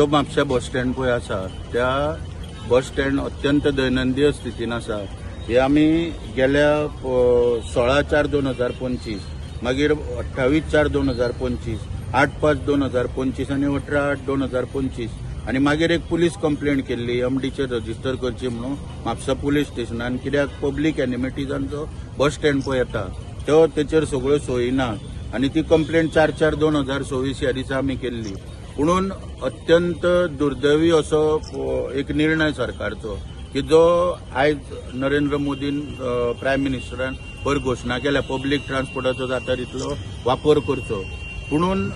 जो Mapusa bus stand पळय आसा त्या बस स्टँड अत्यंत दैनंदिन स्थितीन आसा. हे आमी गेल्या 16/4/2025 मागीर 28/4/2025 8/5/2025 आनी 18/8/2025 आनी मागीर एक पुलीस कंप्लेंट केल्ली एमडीचेर रजिस्टर करची म्हणून म्हापसा पुलीस स्टेशनान. कित्याक पब्लीक एनिमिटीजांचो बस स्टँड पळय येता तो तेचेर सगळ्यो सोयी ना आनी ती कंप्लेंट 4/4/2024 ह्या दिसा आमी केल्ली. म्हणून अत्यंत दुर्दैवी असो एक निर्णय सरकारचो की जो आयज नरेंद्र मोदीन प्रायम मिनिस्टरान वर घोशणा केल्या पब्लीक ट्रान्सपोर्टाचो जाता तितलो वापर करचो. म्हणून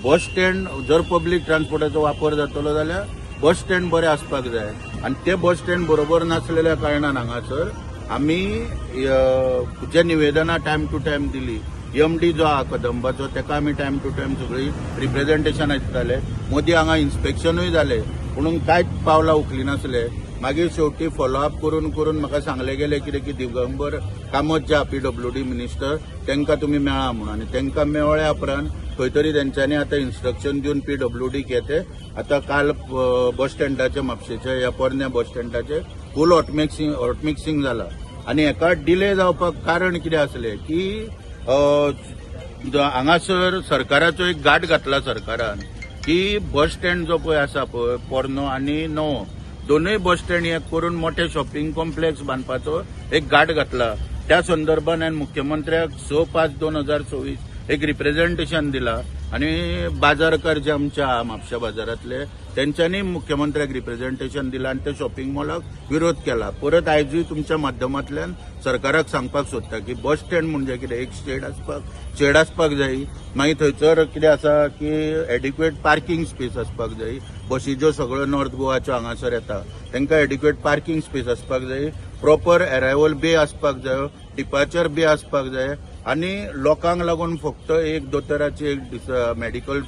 बस स्टँड जर पब्लीक ट्रान्सपोर्टाचो वापर जातलो जाल्यार बस स्टँड बरें आसपाक जाय आनी ते बस स्टँड बरोबर नासलेल्या कारणान हांगासर आमी जे निवेदनां टायम टू टायम दिली. एमडी जो आहा कदंबाचो तेका आमी टायम टू टायम सगळी रिप्रेझेंटेशनां दिताले. मोदी हांगा इन्स्पेक्शनूय जाले म्हणून कांयच पावलां उखली नासले. मागीर शेवटी फॉलोअप करून करून म्हाका सांगले गेले कितें की दिगंबर कामत जे PWD मिनिस्टर तांकां तुमी मेळा म्हणून. आनी तांकां मेळ्ळ्या उपरांत खंय तरी तेंच्यांनी आतां इन्स्ट्रक्शन दिवन PWD ते आतां काल बस स्टँडाचे म्हापशेचे ह्या पोरन्या बस स्टँडाचे फूल हॉटमिक्सिंग जाला. आनी हेका डिले जावपाक कारण कितें आसलें की हांगासर सरकाराचो एक गाट घातला सरकारान की बस स्टँड जो पळय आसा पळय पोरनो आनी नवो दोनूय बस स्टँड हे करून मोठे शॉपिंग कॉम्प्लेक्स बांदपाचो एक गाट घातला. त्या संदर्भान हांवें मुख्यमंत्र्याक 6/5/2024 एक रिप्रेझेंटेशन दिला आनी बाजारकार जे आमचे आहा म्हापशा बाजारांतले तेंच्यांनी मुख्यमंत्र्याक रिप्रेझेंटेशन दिला आनी त्या शॉपिंग मॉलाक विरोध केला. परत आयजूय तुमच्या माध्यमांतल्यान सरकाराक सांगपाक सोदता की बस स्टँड म्हणजे कितें एक शेड आसपाक जाय. मागीर थंयसर कितें आसा की एडिक्वेट पार्किंग स्पेस आसपाक जाय. बसी ज्यो सगळ्यो नॉर्थ गोवाच्यो हांगासर येता तांकां एडिक्वेट पार्किंग स्पेस आसपाक जाय. प्रॉपर अरायवल बे आसपाक जाय, डिपार्चर बे आसपाक जाय आनी लोकांक लागून फक्त एक दोतोराची एक मेडिकल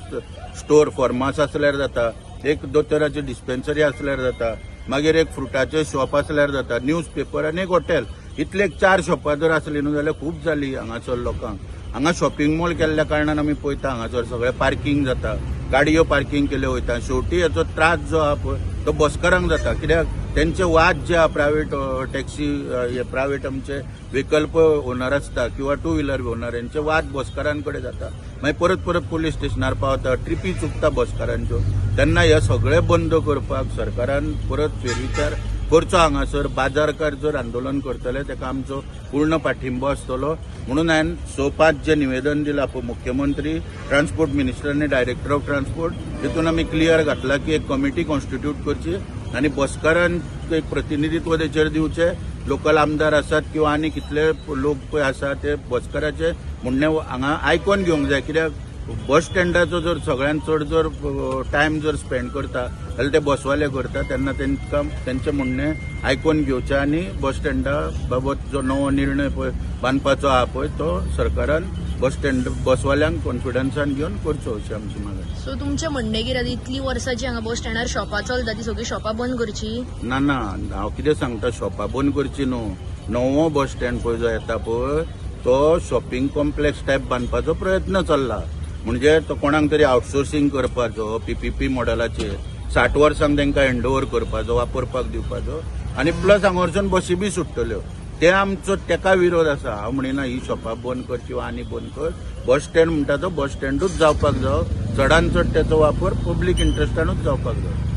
स्टोर फॉर्मास आसल्यार जाता, एक दोतोराची डिस्पेन्सरी आसल्यार जाता, मागीर एक फ्रुटाचें शॉप आसल्यार जाता, न्यूज पेपर आनी एक हॉटेल. इतले 4 शॉपां जर आसली न्हू जाल्यार खूब जाली हांगासर लोकांक. हांगा शॉपिंग मॉल केल्ल्या कारणान आमी पळयता हांगासर सगळें पार्किंग जाता, गाडयो पार्किंग केल्यो वयता. शेवटी हेचो त्रास जो आहा पळय तो बसकारांक जाता. कित्याक तेंचे वाद जे आहा प्रायवेट टॅक्सी हे प्रायवेट आमचे व्हेकल ओनर आसता किंवा टू व्हिलर ओनर यांचे वाद बसकारांकडे जाता. मागीर परत परत पुलीस स्टेशनार पावता, ट्रिपी चुकता बसकारांच्यो. तेन्ना हे सगळें बंद करपाक सरकारान परत फेरविचार करचो. हांगासर बाजारकार जर आंदोलन करतले तेका आमचो पूर्ण पाठिंबो आसतलो. म्हणून हांवें 6/5 जे निवेदन दिलां पळय मुख्यमंत्री, ट्रान्सपोर्ट मिनिस्टर आनी डायरेक्टर ऑफ ट्रान्सपोर्ट तितून आमी क्लियर घातला की एक कमिटी कॉन्स्टिट्यूट करची आनी बसकारांक एक प्रतिनिधित्व तेचेर दिवचे. लोकल आमदार आसात किंवा आनी कितले लोक पळय आसा ते बसकाराचे म्हणणें हांगा आयकून घेवंक जाय. कित्याक बस स्टँडाचो जर सगळ्यांत चड जर टायम जर स्पेंड करता जाल्यार ते बसवाले करता. तेन्ना तांकां तेंचें म्हणणें आयकून घेवचें आनी बस स्टँडा बाबत जो नवो निर्णय पळय बांदपाचो आहा पळय तो सरकारान बस स्टँड बसवाल्यांक कॉन्फिडन्सान घेवन करचो अशी आमची मागणी. सो तुमचें म्हणणें कितें इतली वर्सां जी हांगा बस स्टँडार शॉपां चलता ती सगळीं शॉपां बंद करची? ना हांव कितें सांगता, शॉपां बंद करची न्हू. नवो बस स्टँड पळय जो येता पळय तो शॉपिंग कॉम्प्लेक्स टायप बांदपाचो प्रयत्न चल्ला. म्हणजे तो कोणाक तरी आउटसोर्सिंग करपाचो PPP मॉडेलाचेर 60 वर्सांक तांकां हँडओव्हर करपाचो, वापरपाक दिवपाचो आनी प्लस हांगावरसून बसी बी सुट्टल्यो. ते आमचो तेका विरोध आसा. हांव म्हणिना ही शॉपां बंद कर किंवा आनी बंद कर. बस स्टँड म्हणटा तो बस स्टँडूच जावपाक जाय. चडांत चड तेचो वापर पब्लीक इंट्रस्टानूच जावपाक जाय.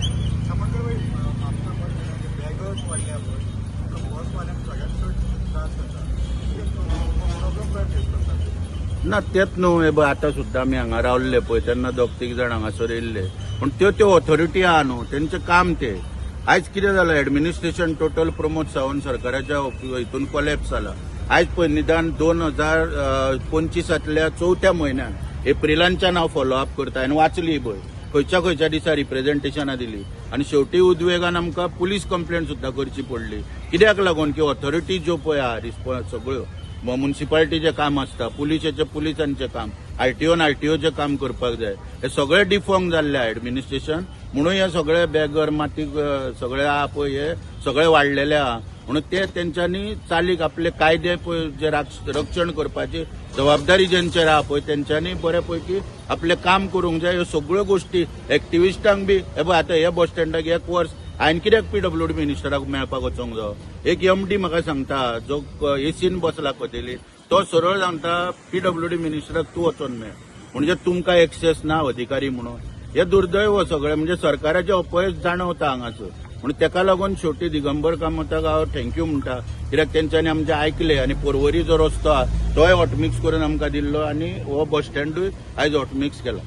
ना तेच न्हू. हे पळय आतां सुद्दां आमी हांगा रावल्ले पळय तेन्ना 2-3 जाण हांगासर येयल्ले. पूण त्यो ऑथॉरिटी आहा न्हू तेंचें काम ते. आयज कितें जालां एडमिनिस्ट्रेशन टोटल प्रमोद सावंत सरकाराच्या हितून कोलॅप्स जाला. आयज पळय निदान 2025 4थ्या म्हयन्यान एप्रिलांच्यान हांव फॉलोअप करता. हांवें वाचली पळय खंयच्या दिसा रिप्रेझेंटेशनां दिली आनी शेवटी उद्वेगान आमकां पुलीस कंप्लेंट सुद्दां करची पडली. कित्याक लागून की ऑथॉरिटी ज्यो पळय आहा रिस्पॉन्स सगळ्यो म्युनिसिपालिटीचें काम आसता, पुलिसांचें काम, RTOन RTOचें काम करपाक जाय. हे सगळें डिफॉर्म जाल्लें एडमिनिस्ट्रेशन म्हणून हे सगळे बॅगर माती सगळे आहा पळय हे सगळे वाडलेले आहा म्हणून ते तेंच्यांनी चालीक आपले कायदे पळय जे रक्षण करपाची जबाबदारी जेंचेर आहा पळय तेंच्यांनी बऱ्यापैकी आपले काम करूंक जाय. ह्यो सगळ्यो गोष्टी एक्टिव्हिस्टांक बी हे पळय आतां हे बस स्टँडाक 1 वर्स हांवें कित्याक PWD मिनिस्टराक मेळपाक वचोंक जाय. एक MD म्हाका सांगता जो एसीन बसला कदेली तो सरळ सांगता PWD मिनिस्टराक तूं वचोन मेळ म्हणजे तुमकां एक्सेस ना अधिकारी म्हणून. हे दुर्दैव सगळें म्हणजे सरकाराचे अपयश जाणवता हांगासर म्हणून तेका लागून शेवटी दिगंबर कामताक हांव थँक्यू म्हणटा कित्याक तेंच्यांनी आमचे आयकले आनी पर्वरी जो रस्तो आहा तोय हॉटमिक्स करून आमकां दिल्लो आनी हो बस स्टँडूय आयज हॉटमिक्स केला.